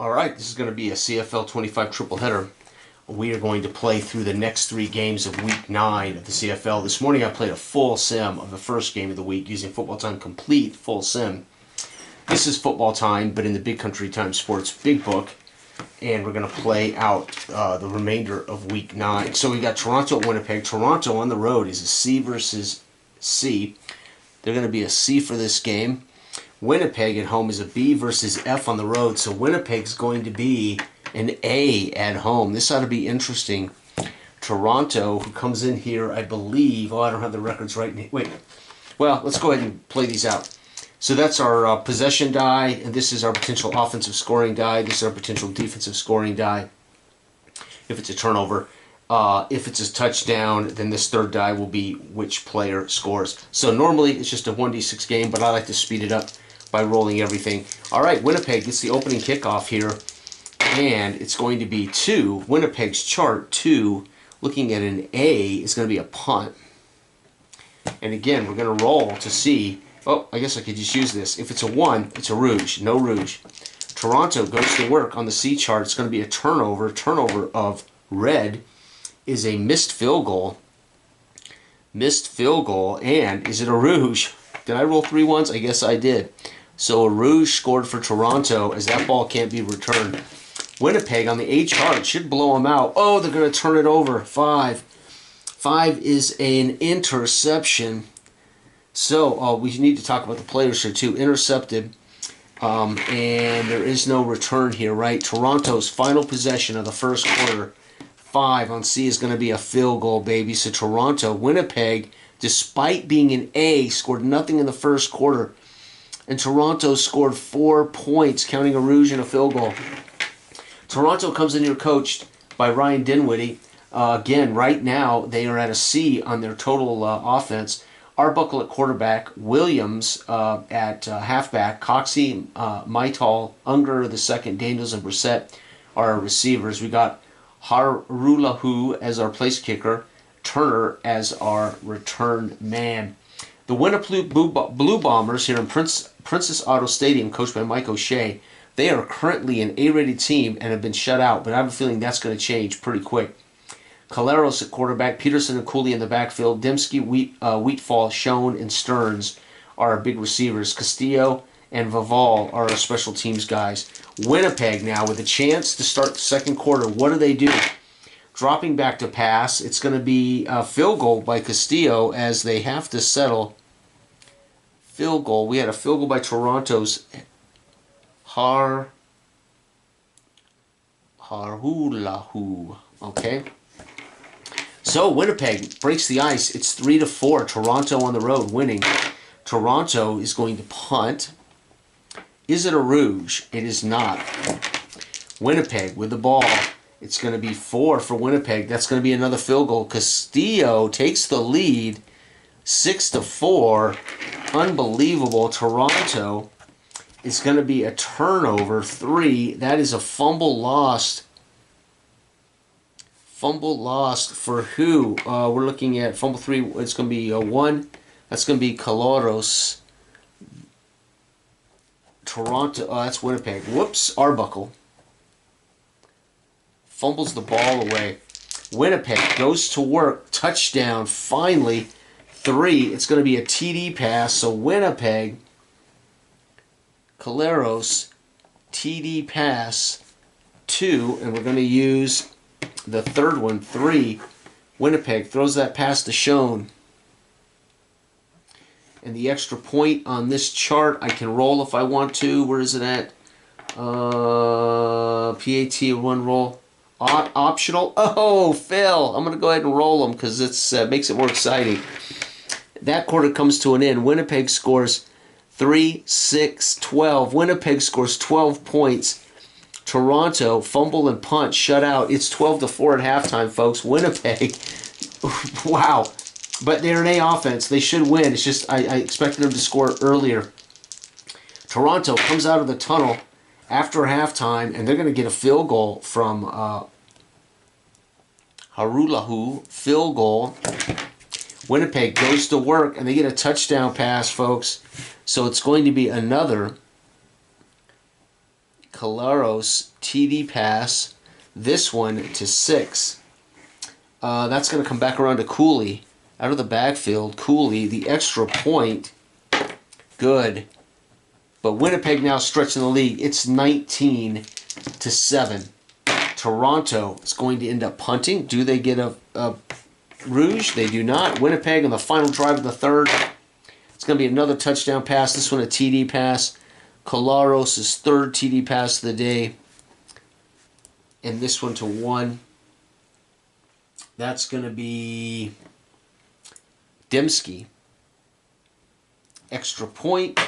All right, this is going to be a CFL 25 triple header. We are going to play through the next 3 games of Week 9 of the CFL. This morning I played a full sim of the first game of the week using Football Time Complete full sim. This is Football Time, but in the Big Country Time Sports Big Book. And we're going to play out the remainder of Week 9. So we got Toronto at Winnipeg. Toronto on the road is a C versus C. They're going to be a C for this game. Winnipeg at home is a B versus F on the road, so Winnipeg's going to be an A at home. This ought to be interesting. Toronto, who comes in here, I believe, I don't have the records right now. Wait, well, let's go ahead and play these out. So that's our possession die, and this is our potential offensive scoring die. This is our potential defensive scoring die. If it's a turnover. If it's a touchdown, then this third die will be which player scores. So normally it's just a 1d6 game, but I like to speed it up by rolling everything. All right, Winnipeg gets the opening kickoff here, and it's going to be 2. Winnipeg's chart, 2. Looking at an A is going to be a punt. And again, we're going to roll to see. Oh, I guess I could just use this. If it's a 1, it's a rouge. No rouge. Toronto goes to work on the C chart. It's going to be a turnover. Turnover of red is a missed field goal. Missed field goal. And is it a rouge? Did I roll 3 ones? I guess I did. So a rouge scored for Toronto as that ball can't be returned. Winnipeg on the A chart should blow them out. Oh, they're going to turn it over. 5. 5 is an interception. So we need to talk about the players here too. Intercepted. And there is no return here, right? Toronto's final possession of the first quarter. 5 on C is going to be a field goal, baby. So Toronto, Winnipeg, despite being an A, scored nothing in the first quarter. And Toronto scored 4 points, counting a rouge and a field goal. Toronto comes in here coached by Ryan Dinwiddie. Again, right now, they are at a C on their total offense. Arbuckle at quarterback, Williams at halfback, Coxie, Maital, Unger the second, Daniels, and Brissett are our receivers. We got Harulahu as our place kicker, Turner as our return man. The Winnipeg Blue Bombers here in Princess Auto Stadium, coached by Mike O'Shea, they are currently an A-rated team and have been shut out, but I have a feeling that's going to change pretty quick. Caleros at quarterback, Peterson and Cooley in the backfield, Dembski, Wheatfall, Schoen, and Stearns are our big receivers. Castillo and Vaval are our special teams guys. Winnipeg now with a chance to start the second quarter. What do? Dropping back to pass. It's going to be a field goal by Castillo as they have to settle. Field goal. We had a field goal by Toronto's Harulahu. Okay. So Winnipeg breaks the ice. It's 3-4. Toronto on the road winning. Toronto is going to punt. Is it a rouge? It is not. Winnipeg with the ball. It's going to be 4 for Winnipeg. That's going to be another field goal. Castillo takes the lead. 6-4. Unbelievable. Toronto is going to be a turnover. 3. That is a fumble lost. Fumble lost for who? We're looking at fumble 3. It's going to be a 1. That's going to be Caloros. Toronto. That's Winnipeg. Whoops. Arbuckle. Fumbles the ball away. Winnipeg goes to work. Touchdown. Finally. 3. It's going to be a TD pass. So Winnipeg. Caleros. TD pass. 2. And we're going to use the third one, 3. Winnipeg throws that pass to Schoen. And the extra point on this chart, I can roll if I want to. Where is it at? PAT, 1 roll. Optional. Oh, Phil. I'm going to go ahead and roll them because it makes it more exciting. That quarter comes to an end. Winnipeg scores 3, 6, 12. Winnipeg scores 12 points. Toronto, fumble and punt, shut out. It's 12-4 at halftime, folks. Winnipeg, wow. But they're an A offense. They should win. It's just I expected them to score earlier. Toronto comes out of the tunnel after halftime, and they're going to get a field goal from Harulahu. Field goal. Winnipeg goes to work, and they get a touchdown pass, folks. So it's going to be another Colaros TD pass. This one to 6. That's going to come back around to Cooley. Out of the backfield, Cooley, the extra point. Good. But Winnipeg now stretching the lead. It's 19-7. Toronto is going to end up punting. Do they get a rouge? They do not. Winnipeg on the final drive of the third. It's going to be another touchdown pass. This one a TD pass. Colaros' third TD pass of the day. And this one to 1. That's going to be Dembski. Extra point.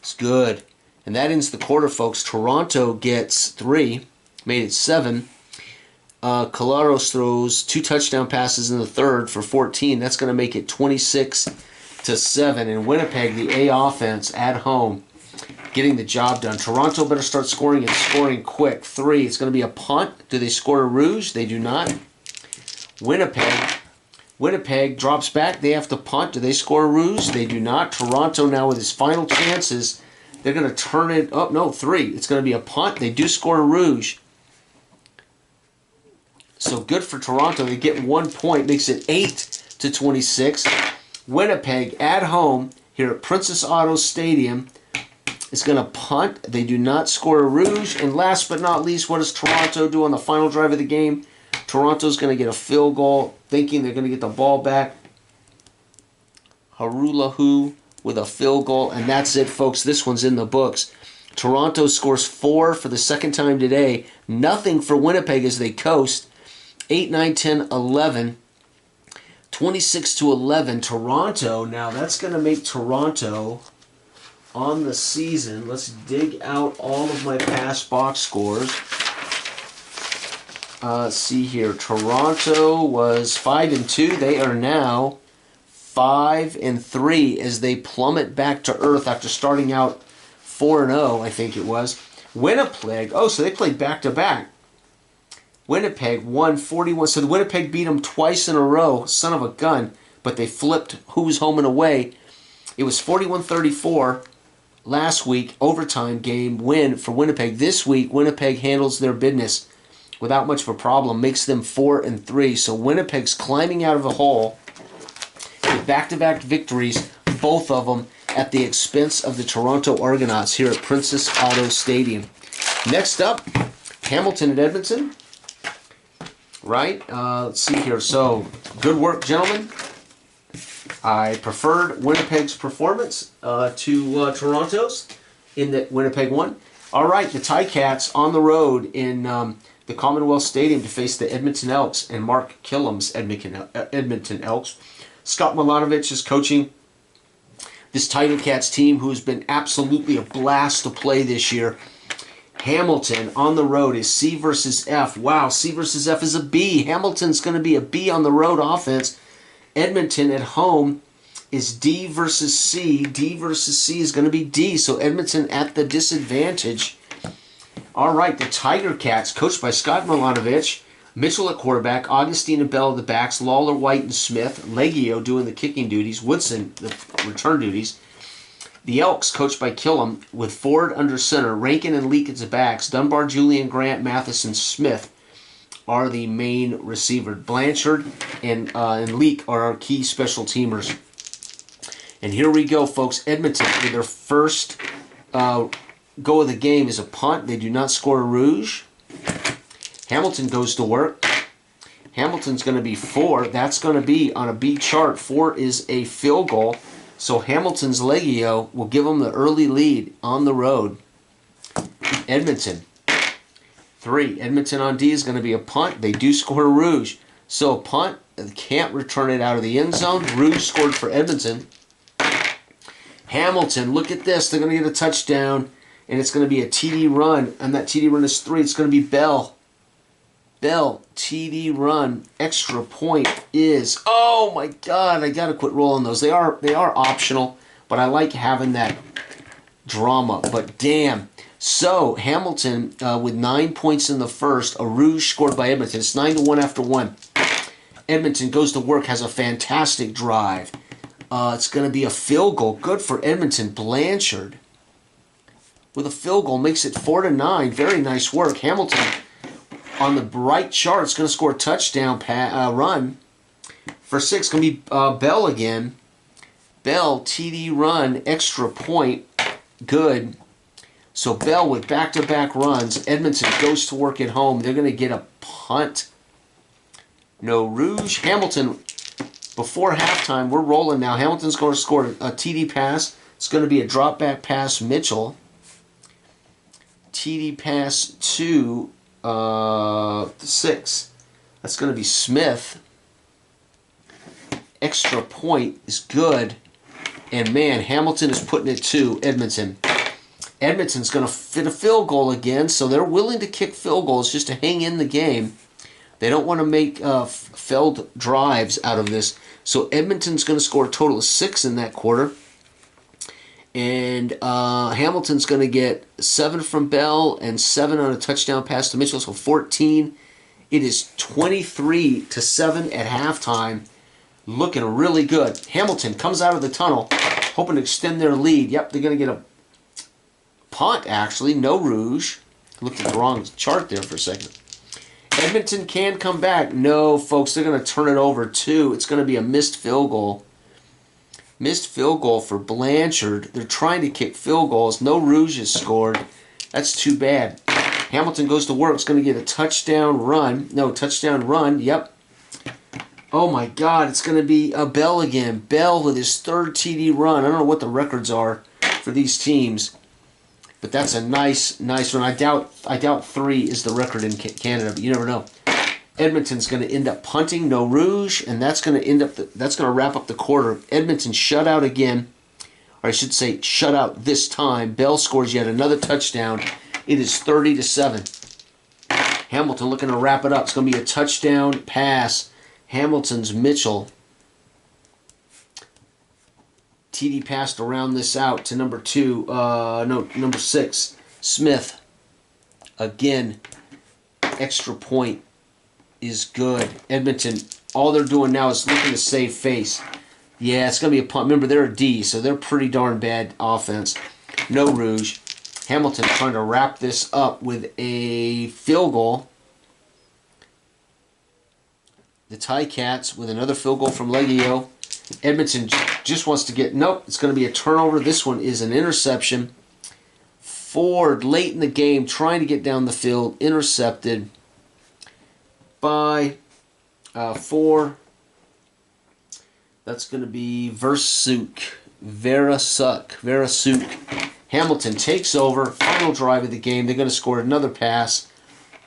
It's good. And that ends the quarter, folks. Toronto gets 3. Made it 7. Colaros throws 2 touchdown passes in the third for 14. That's going to make it 26-7. And Winnipeg, the A offense at home, getting the job done. Toronto better start scoring and scoring quick. 3. It's going to be a punt. Do they score a rouge? They do not. Winnipeg drops back. They have to punt. Do they score a rouge? They do not. Toronto now with his final chances. They're going to turn it up. No, 3. It's going to be a punt. They do score a rouge. So good for Toronto. They get 1 point. Makes it 8-26. Winnipeg at home here at Princess Auto Stadium is going to punt. They do not score a rouge. And last but not least, what does Toronto do on the final drive of the game? Toronto's going to get a field goal, thinking they're going to get the ball back. Harulahu with a field goal, and that's it, folks. This one's in the books. Toronto scores 4 for the second time today. Nothing for Winnipeg as they coast. 8, 9, 10, 11. 26-11. Toronto, now that's going to make Toronto on the season. Let's dig out all of my past box scores. Let's see here. Toronto was 5-2. They are now 5-3 as they plummet back to earth after starting out 4-0, I think it was. Winnipeg, so they played back-to-back. Winnipeg won 41. So the Winnipeg beat them twice in a row. Son of a gun. But they flipped who's home and away. It was 41-34 last week. Overtime game win for Winnipeg. This week, Winnipeg handles their business without much of a problem. Makes them 4-3. So Winnipeg's climbing out of the hole with back-to-back victories. Both of them at the expense of the Toronto Argonauts here at Princess Auto Stadium. Next up, Hamilton at Edmonton. Right? Let's see here. So, good work, gentlemen. I preferred Winnipeg's performance to Toronto's in that Winnipeg won. All right, the Ticats on the road in the Commonwealth Stadium to face the Edmonton Elks and Mark Killam's Edmonton Elks. Scott Milanovich is coaching this Tiger Cats team, who's been absolutely a blast to play this year. Hamilton on the road is C versus F. Wow, C versus F is a B. Hamilton's going to be a B on the road offense. Edmonton at home is D versus C. D versus C is going to be D. So Edmonton at the disadvantage. All right, the Tiger Cats, coached by Scott Milanovich. Mitchell at quarterback, Augustine and Bell at the backs, Lawler, White, and Smith. Leggio doing the kicking duties, Woodson the return duties. The Elks, coached by Killam, with Ford under center, Rankin and Leak at the backs, Dunbar, Julian, Grant, Matheson, Smith are the main receiver. Blanchard and Leak are our key special teamers. And here we go, folks. Edmonton, with their first go of the game, is a punt. They do not score a rouge. Hamilton goes to work. Hamilton's going to be 4. That's going to be on a B chart. 4 is a field goal. So Hamilton's Leggio will give them the early lead on the road. Edmonton, 3. Edmonton on D is going to be a punt. They do score a rouge. So a punt, they can't return it out of the end zone. Rouge scored for Edmonton. Hamilton, look at this. They're going to get a touchdown, and it's going to be a TD run. And that TD run is 3. It's going to be Bell. Bell, TD run, extra point is, oh my God, I got to quit rolling those. They are optional, but I like having that drama, but damn. So, Hamilton with 9 points in the first, a rouge scored by Edmonton. It's 9-1 after 1. Edmonton goes to work, has a fantastic drive. It's going to be a field goal. Good for Edmonton. Blanchard with a field goal, makes it 4-9. Very nice work. Hamilton on the right chart is going to score a touchdown run for 6. Going to be Bell again. Bell, TD run, extra point, good. So Bell with back-to-back runs. Edmonton goes to work at home. They're going to get a punt. No rouge. Hamilton, before halftime, we're rolling now. Hamilton's going to score a TD pass. It's going to be a drop-back pass, Mitchell. TD pass to 6. That's going to be Smith. Extra point is good. And man, Hamilton is putting it to Edmonton. Edmonton's going to fit a field goal again, so they're willing to kick field goals just to hang in the game. They don't want to make failed drives out of this. So Edmonton's going to score a total of 6 in that quarter. And Hamilton's going to get 7 from Bell and 7 on a touchdown pass to Mitchell, so 14. It is 23-7 at halftime. Looking really good. Hamilton comes out of the tunnel, hoping to extend their lead. Yep, they're going to get a punt, actually. No rouge. Looked at the wrong chart there for a second. Edmonton can come back. No, folks, they're going to turn it over, too. It's going to be a missed field goal. Missed field goal for Blanchard. They're trying to kick field goals. No rouge is scored. That's too bad. Hamilton goes to work. It's going to get a touchdown run. No, touchdown run. Yep. Oh, my God. It's going to be a Bell again. Bell with his 3rd TD run. I don't know what the records are for these teams. But that's a nice run. I doubt 3 is the record in Canada, but you never know. Edmonton's going to end up punting, no rouge, and that's going to wrap up the quarter. Edmonton shut out again, or I should say shut out this time. Bell scores yet another touchdown. It is 30-7. Hamilton looking to wrap it up. It's going to be a touchdown pass. Hamilton's Mitchell. TD passed around this out to number 6. Smith. Again, extra point is good. Edmonton, all they're doing now is looking to save face. Yeah, it's going to be a punt. Remember, they're a D, so they're pretty darn bad offense. No rouge. Hamilton trying to wrap this up with a field goal. The Ticats with another field goal from Leggio. Edmonton just wants to get... Nope, it's going to be a turnover. This one is an interception. Ford, late in the game, trying to get down the field. Intercepted by 4. That's going to be Verasuk. Hamilton takes over. Final drive of the game. They're going to score another pass.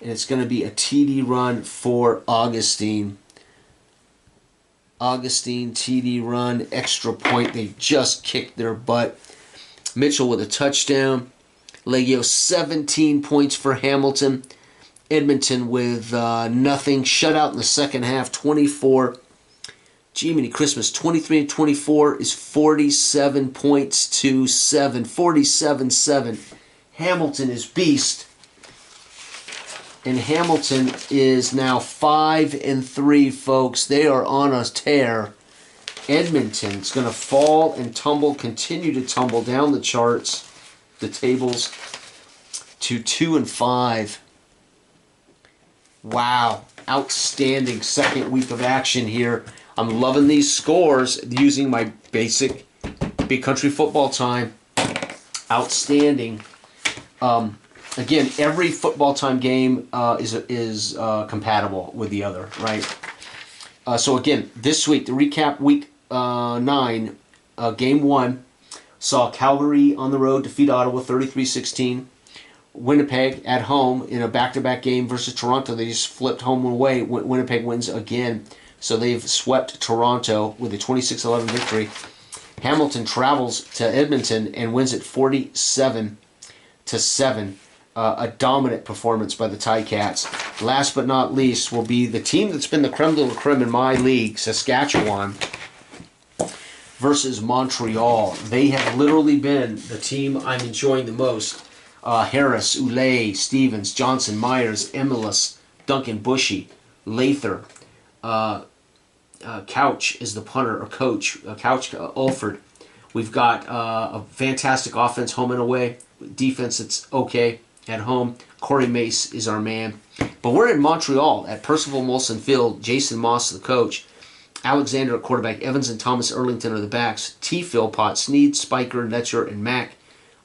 And it's going to be a TD run for Augustine. TD run, extra point. They just kicked their butt. Mitchell with a touchdown. Leggio 17 points for Hamilton. Edmonton with nothing. Shutout in the second half, 24. Jiminy Christmas, 23-24 is 47 points to 7. 47-7. Hamilton is beast. And Hamilton is now 5-3, folks. They are on a tear. Edmonton's going to fall and tumble, continue to tumble down the charts, the tables, to 2-5. Wow. Outstanding second week of action here. I'm loving these scores using my basic Big Country Football time. Outstanding. Again, every football time game is compatible with the other, right? So again, this week, to recap week 9, game 1, saw Calgary on the road defeat Ottawa 33-16. Winnipeg at home in a back-to-back game versus Toronto. They just flipped home and away. Winnipeg wins again. So they've swept Toronto with a 26-11 victory. Hamilton travels to Edmonton and wins it 47-7. A dominant performance by the Ticats. Last but not least will be the team that's been the creme de la creme in my league, Saskatchewan, versus Montreal. They have literally been the team I'm enjoying the most. Harris, Oulet, Stevens, Johnson, Myers, Emilis, Duncan, Bushy, Lather, Couch is the punter or coach. Couch, Ulford. We've got a fantastic offense home and away. defense that's okay at home. Corey Mace is our man. But we're in Montreal at Percival Molson Field. Jason Moss, the coach. Alexander at quarterback. Evans and Thomas Erlington are the backs. T. Philpott, Sneed, Spiker, Netcher, and Mack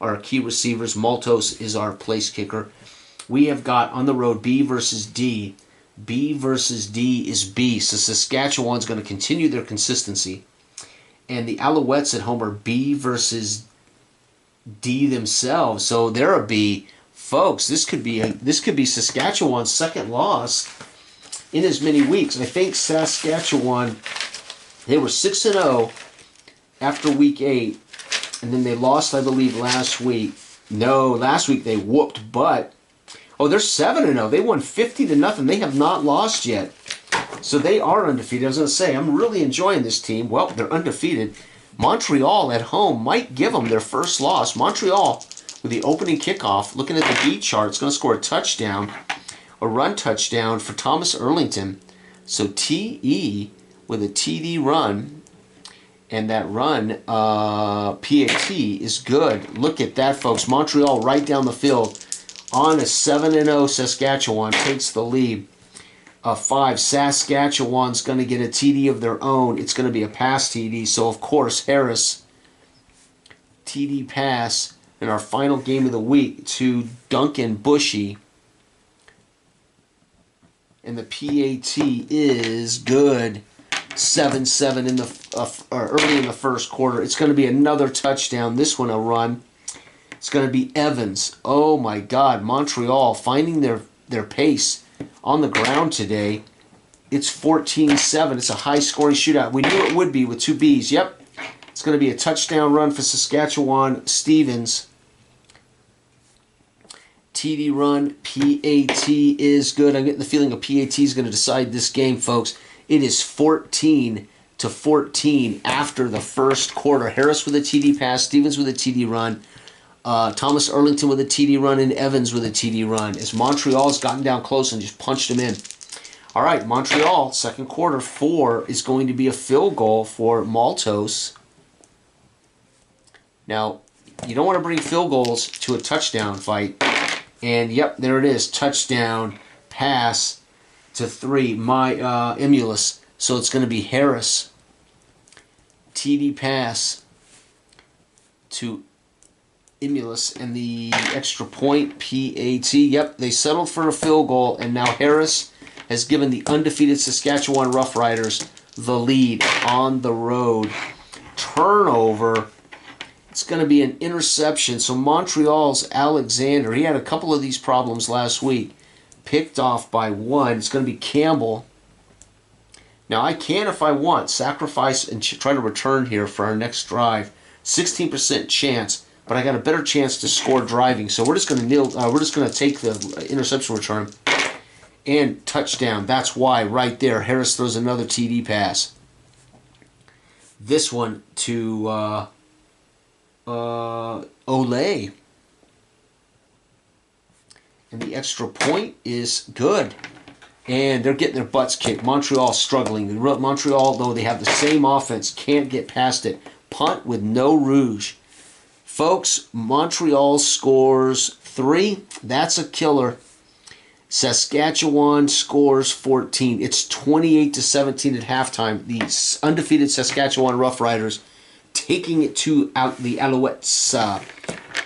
are our key receivers. Maltos is our place kicker. We have got on the road B versus D. B versus D is B. So Saskatchewan's going to continue their consistency. And the Alouettes at home are B versus D themselves. So they're a B. Folks, this could be Saskatchewan's second loss in as many weeks. I think Saskatchewan, they were 6-0 after week 8, and then they lost, I believe, last week. No, last week they whooped, but they're 7-0. They won 50-0. They have not lost yet. So they are undefeated. I was going to say, I'm really enjoying this team. Well, they're undefeated. Montreal at home might give them their first loss. Montreal, with the opening kickoff, looking at the B chart, it's going to score a touchdown, a run touchdown for Thomas Erlington. So TE with a TD run, and that run, PAT, is good. Look at that, folks. Montreal right down the field on a 7-0 Saskatchewan takes the lead. 5, Saskatchewan's going to get a TD of their own. It's going to be a pass TD. So, of course, Harris, TD pass in our final game of the week to Duncan Bushy. And the PAT is good. 7-7 in the early in the first quarter. It's going to be another touchdown. This one a run. It's going to be Evans. Oh, my God. Montreal finding their pace on the ground today. It's 14-7. It's a high-scoring shootout. We knew it would be with 2 Bs. Yep. It's going to be a touchdown run for Saskatchewan. Stevens. TD run. PAT is good. I'm getting the feeling a PAT is going to decide this game, folks. It is 14-14 after the first quarter. Harris with a TD pass. Stevens with a TD run. Thomas Erlington with a TD run, and Evans with a TD run, as Montreal's gotten down close and just punched him in. All right, Montreal, second quarter, 4 is going to be a field goal for Maltos. Now, you don't want to bring field goals to a touchdown fight. And, yep, there it is. Touchdown, pass to 3, Emulus. So it's going to be Harris. TD pass to Emulus, and the extra point, PAT. Yep, they settled for a field goal, and now Harris has given the undefeated Saskatchewan Roughriders the lead on the road. Turnover. It's going to be an interception. So Montreal's Alexander, he had a couple of these problems last week. Picked off by 1. It's going to be Campbell. Now I can, if I want, sacrifice and try to return here for our next drive. 16% chance. But I got a better chance to score driving, so we're just going to we're just going to take the interception return and touchdown. That's why right there Harris throws another TD pass. This one to Olay, and the extra point is good. And they're getting their butts kicked. Montreal struggling. Montreal, though they have the same offense, can't get past it. Punt with no rouge. Folks, Montreal scores 3. That's a killer. Saskatchewan scores 14. It's 28-17 at halftime. The undefeated Saskatchewan Roughriders taking it to the Alouettes.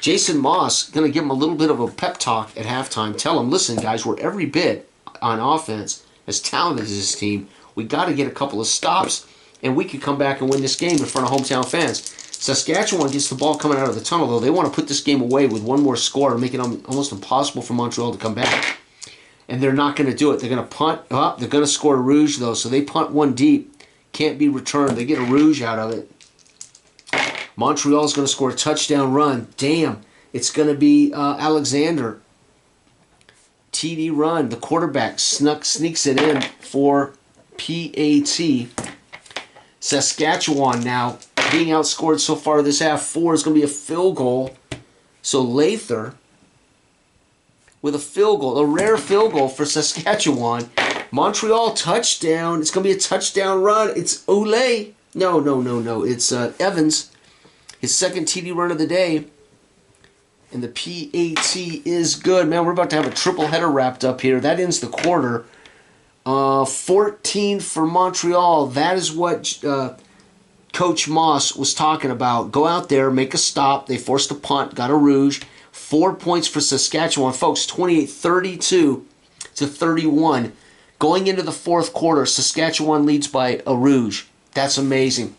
Jason Moss going to give them a little bit of a pep talk at halftime. Tell them, listen, guys, we're every bit on offense as talented as this team. We got to get a couple of stops, and we could come back and win this game in front of hometown fans. Saskatchewan gets the ball coming out of the tunnel, though. They want to put this game away with one more score and make it almost impossible for Montreal to come back. And they're not going to do it. They're going to punt. They're going to score a rouge, though. So they punt one deep. Can't be returned. They get a rouge out of it. Montreal's going to score a touchdown run. Damn. It's going to be Alexander. TD run. The quarterback sneaks it in for PAT. Saskatchewan now being outscored so far this half. 4 is going to be a field goal. So Lather with a field goal, a rare field goal for Saskatchewan. Montreal touchdown. It's going to be a touchdown run. It's Olay. No. It's Evans. His second TD run of the day. And the PAT is good. Man, we're about to have a triple header wrapped up here. That ends the quarter. 14 for Montreal. That is what Coach Moss was talking about. Go out there, make a stop. They forced a punt, got a rouge. 4 points for Saskatchewan. Folks, 28-32 to 31. Going into the fourth quarter, Saskatchewan leads by a rouge. That's amazing.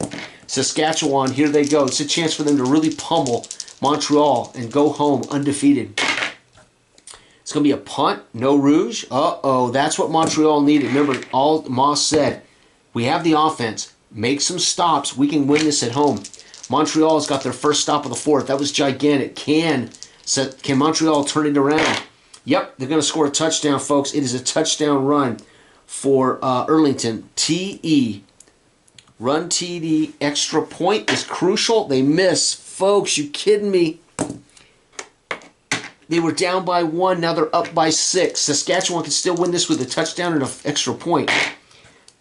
Saskatchewan, here they go. It's a chance for them to really pummel Montreal and go home undefeated. It's going to be a punt, no rouge. Uh-oh, that's what Montreal needed. Remember, all Moss said, we have the offense. Make some stops. We can win this at home. Montreal's got their first stop of the fourth. That was gigantic. Can Montreal turn it around? Yep, they're going to score a touchdown, folks. It is a touchdown run for Arlington. TE. Run TD. Extra point is crucial. They miss. Folks, you kidding me? They were down by 1. Now they're up by 6. Saskatchewan can still win this with a touchdown and an extra point.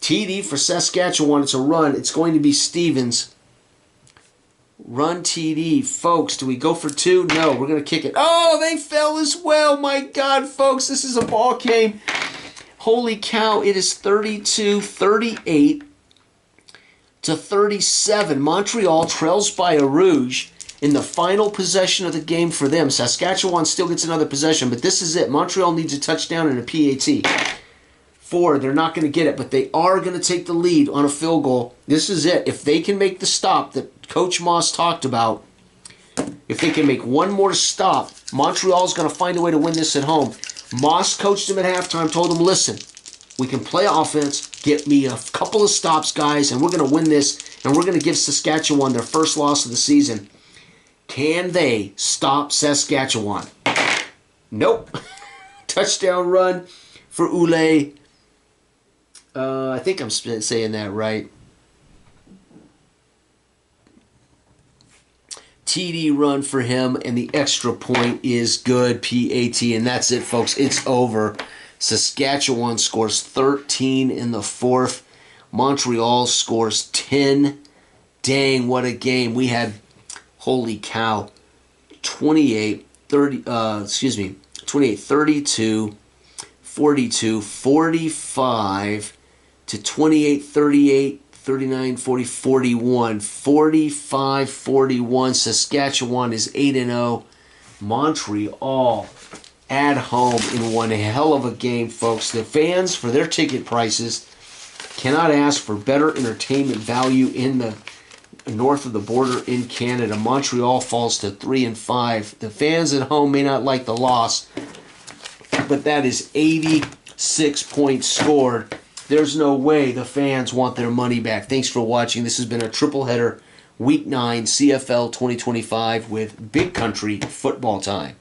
TD for Saskatchewan. It's a run. It's going to be Stevens. Run TD. Folks, do we go for 2? No, we're going to kick it. Oh, they fell as well. My God, folks, this is a ball game. Holy cow, it is 32-38 to 37. Montreal trails by a rouge in the final possession of the game for them. Saskatchewan still gets another possession, but this is it. Montreal needs a touchdown and a PAT. 4, they're not going to get it, but they are going to take the lead on a field goal. This is it. If they can make the stop that Coach Moss talked about, if they can make one more stop, Montreal's going to find a way to win this at home. Moss coached them at halftime, told them, listen, we can play offense, get me a couple of stops, guys, and we're going to win this, and we're going to give Saskatchewan their first loss of the season. Can they stop Saskatchewan? Nope. Touchdown run for Ule. I think I'm saying that right. TD run for him, and the extra point is good. PAT, and that's it, folks. It's over. Saskatchewan scores 13 in the fourth. Montreal scores 10. Dang, what a game. We had, holy cow, 28-32, 42, 45 to 28-38, 39, 40, 41, 45, 41. Saskatchewan is 8-0. Montreal at home in one hell of a game, folks. The fans, for their ticket prices, cannot ask for better entertainment value in the north of the border in Canada. Montreal falls to 3-5. The fans at home may not like the loss, but that is 86 points scored. There's no way the fans want their money back. Thanks for watching. This has been a triple header, Week 9, CFL 2025 with Big Country Football Time.